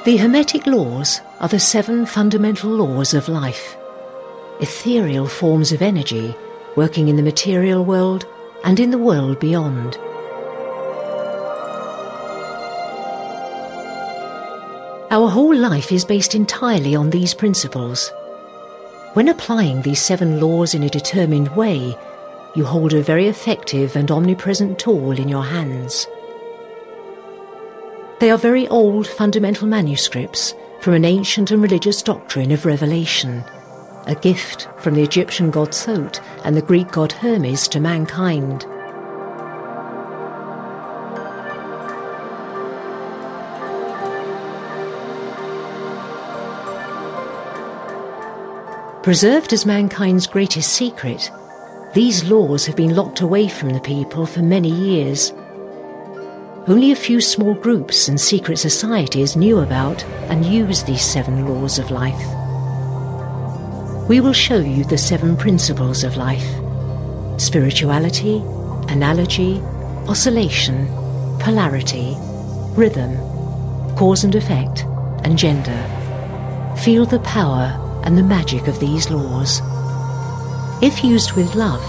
The Hermetic laws are the 7 fundamental laws of life, ethereal forms of energy working in the material world and in the world beyond. Our whole life is based entirely on these principles. When applying these 7 laws in a determined way, you hold a very effective and omnipresent tool in your hands. They are very old fundamental manuscripts from an ancient and religious doctrine of revelation, a gift from the Egyptian god Thoth and the Greek god Hermes to mankind. Preserved as mankind's greatest secret, these laws have been locked away from the people for many years. Only a few small groups and secret societies knew about and used these 7 laws of life. We will show you the 7 principles of life: spirituality, analogy, oscillation, polarity, rhythm, cause and effect, and gender. Feel the power and the magic of these laws. If used with love,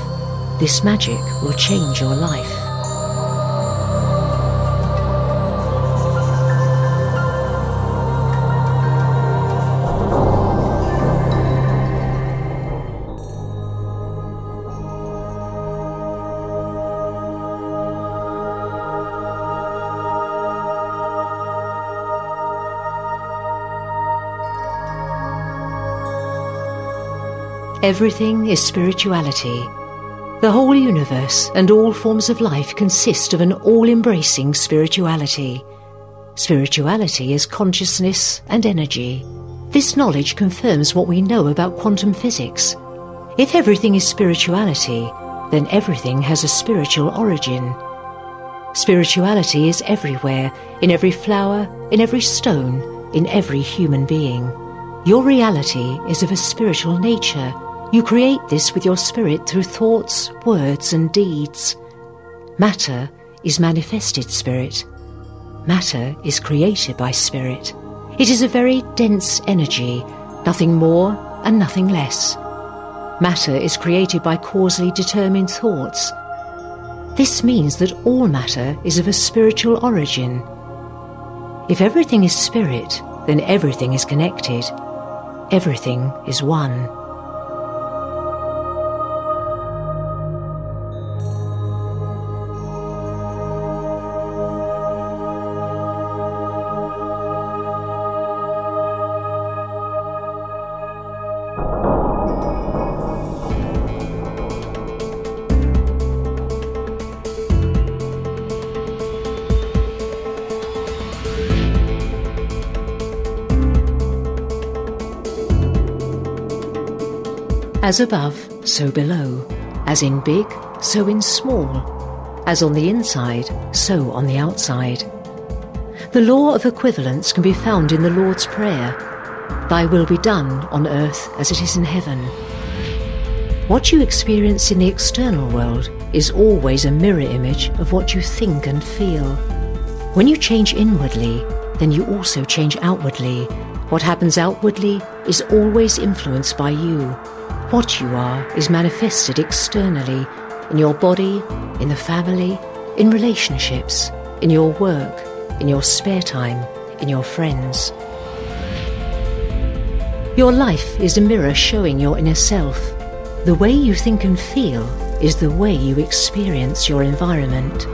this magic will change your life. Everything is spirituality. The whole universe and all forms of life consist of an all-embracing spirituality. Spirituality is consciousness and energy. This knowledge confirms what we know about quantum physics. If everything is spirituality, then everything has a spiritual origin. Spirituality is everywhere, in every flower, in every stone, in every human being. Your reality is of a spiritual nature. You create this with your spirit through thoughts, words, and deeds. Matter is manifested spirit. Matter is created by spirit. It is a very dense energy, nothing more and nothing less. Matter is created by causally determined thoughts. This means that all matter is of a spiritual origin. If everything is spirit, then everything is connected. Everything is one. As above, so below. As in big, so in small. As on the inside, so on the outside. The law of equivalence can be found in the Lord's Prayer. Thy will be done on earth as it is in heaven. What you experience in the external world is always a mirror image of what you think and feel. When you change inwardly, then you also change outwardly. What happens outwardly is always influenced by you. What you are is manifested externally, in your body, in the family, in relationships, in your work, in your spare time, in your friends. Your life is a mirror showing your inner self. The way you think and feel is the way you experience your environment.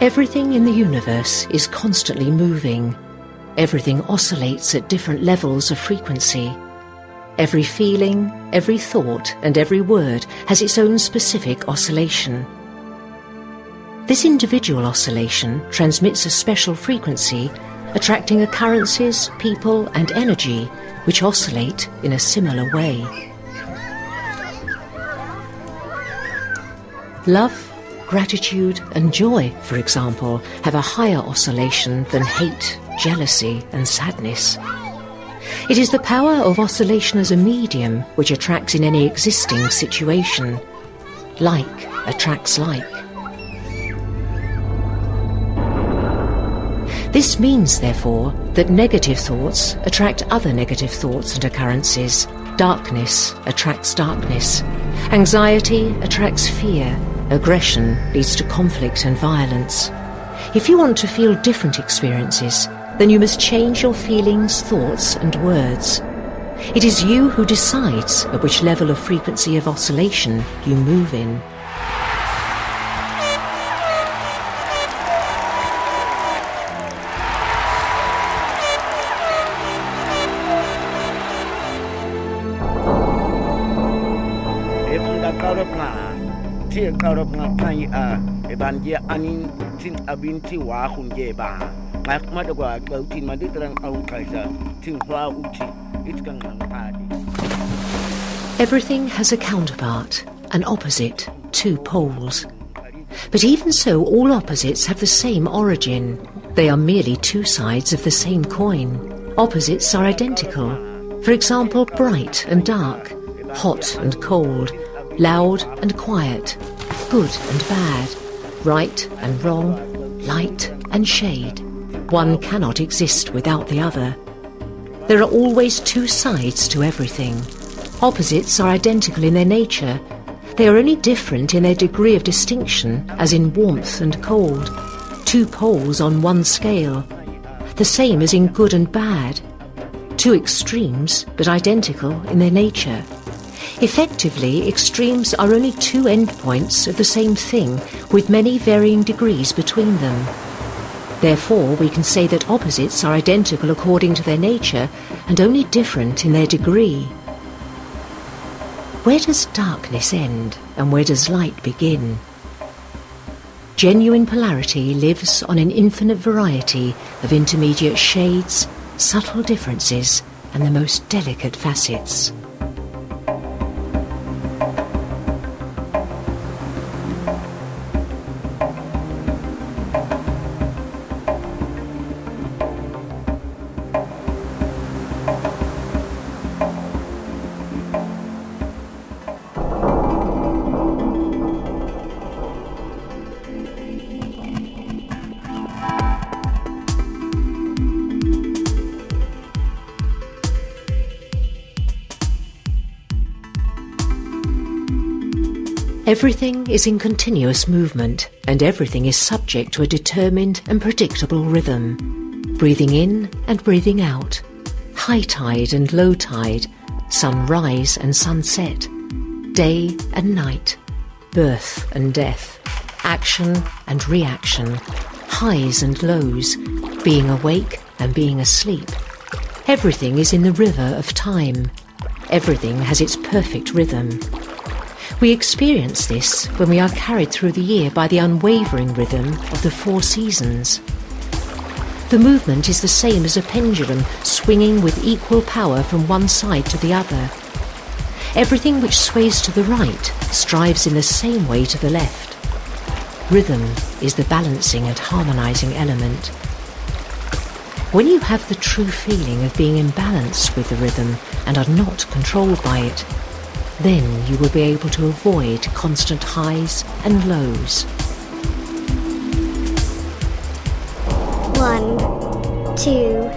Everything in the universe is constantly moving. Everything oscillates at different levels of frequency. Every feeling, every thought, and every word has its own specific oscillation. This individual oscillation transmits a special frequency attracting occurrences, people and energy which oscillate in a similar way. Love, gratitude and joy, for example, have a higher oscillation than hate, jealousy and sadness. It is the power of oscillation as a medium which attracts in any existing situation. Like attracts like. This means, therefore, that negative thoughts attract other negative thoughts and occurrences. Darkness attracts darkness. Anxiety attracts fear. Aggression leads to conflict and violence. If you want to feel different experiences, then you must change your feelings, thoughts and words. It is you who decides at which level of frequency of oscillation you move in. Everything has a counterpart, an opposite, two poles. But even so, all opposites have the same origin. They are merely two sides of the same coin. Opposites are identical. For example, bright and dark, hot and cold, loud and quiet, good and bad, right and wrong, light and shade. One cannot exist without the other. There are always two sides to everything. Opposites are identical in their nature. They are only different in their degree of distinction, as in warmth and cold. Two poles on one scale. The same as in good and bad. Two extremes, but identical in their nature. Effectively, extremes are only two endpoints of the same thing, with many varying degrees between them. Therefore, we can say that opposites are identical according to their nature and only different in their degree. Where does darkness end and where does light begin? Genuine polarity lives on an infinite variety of intermediate shades, subtle differences, and the most delicate facets. Everything is in continuous movement, and everything is subject to a determined and predictable rhythm. Breathing in and breathing out, high tide and low tide, sunrise and sunset, day and night, birth and death, action and reaction, highs and lows, being awake and being asleep. Everything is in the river of time. Everything has its perfect rhythm. We experience this when we are carried through the year by the unwavering rhythm of the 4 seasons. The movement is the same as a pendulum swinging with equal power from one side to the other. Everything which sways to the right strives in the same way to the left. Rhythm is the balancing and harmonizing element. When you have the true feeling of being in balance with the rhythm and are not controlled by it, then you will be able to avoid constant highs and lows. 1, 2,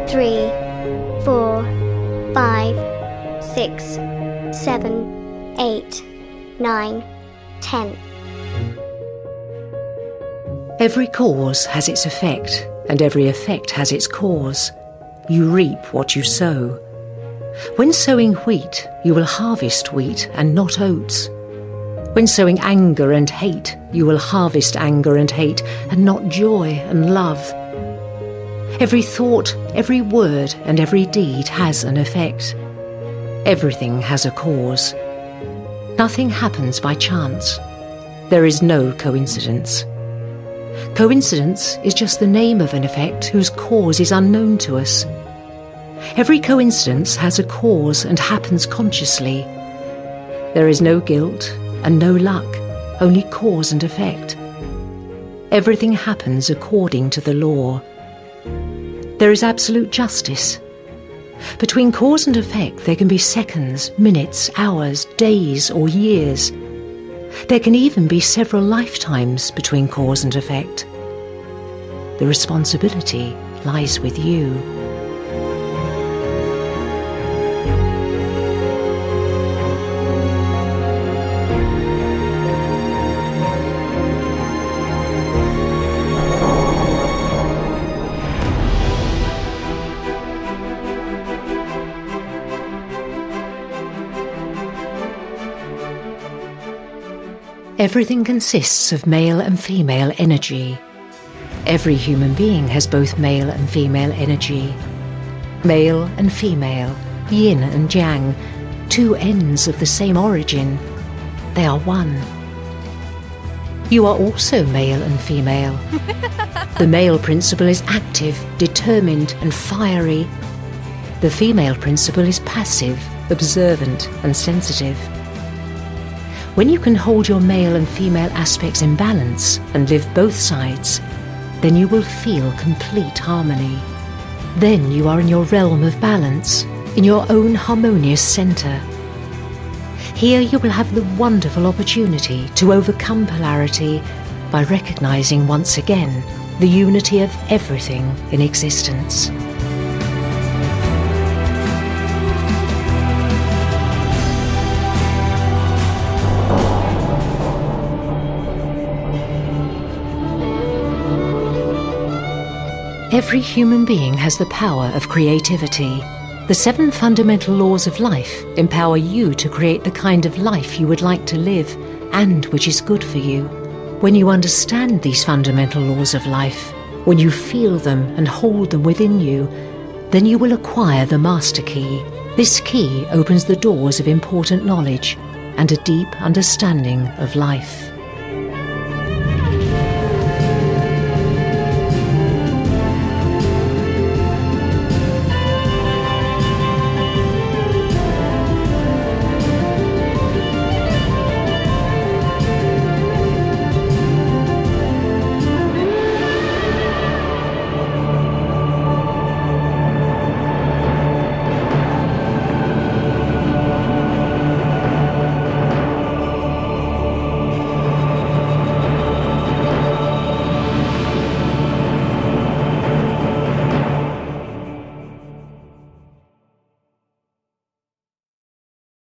3, 4, 5, 6, 7, 8, 9, 10. Every cause has its effect, and every effect has its cause. You reap what you sow. When sowing wheat, you will harvest wheat and not oats. When sowing anger and hate, you will harvest anger and hate and not joy and love. Every thought, every word and every deed has an effect. Everything has a cause. Nothing happens by chance. There is no coincidence. Coincidence is just the name of an effect whose cause is unknown to us. Every coincidence has a cause and happens consciously. There is no guilt and no luck, only cause and effect. Everything happens according to the law. There is absolute justice. Between cause and effect there can be seconds, minutes, hours, days or years. There can even be several lifetimes between cause and effect. The responsibility lies with you. Everything consists of male and female energy. Every human being has both male and female energy. Male and female, yin and yang, two ends of the same origin. They are one. You are also male and female. The male principle is active, determined and fiery. The female principle is passive, observant and sensitive. When you can hold your male and female aspects in balance and live both sides, then you will feel complete harmony. Then you are in your realm of balance, in your own harmonious centre. Here you will have the wonderful opportunity to overcome polarity by recognising once again the unity of everything in existence. Every human being has the power of creativity. The 7 fundamental laws of life empower you to create the kind of life you would like to live and which is good for you. When you understand these fundamental laws of life, when you feel them and hold them within you, then you will acquire the master key. This key opens the doors of important knowledge and a deep understanding of life.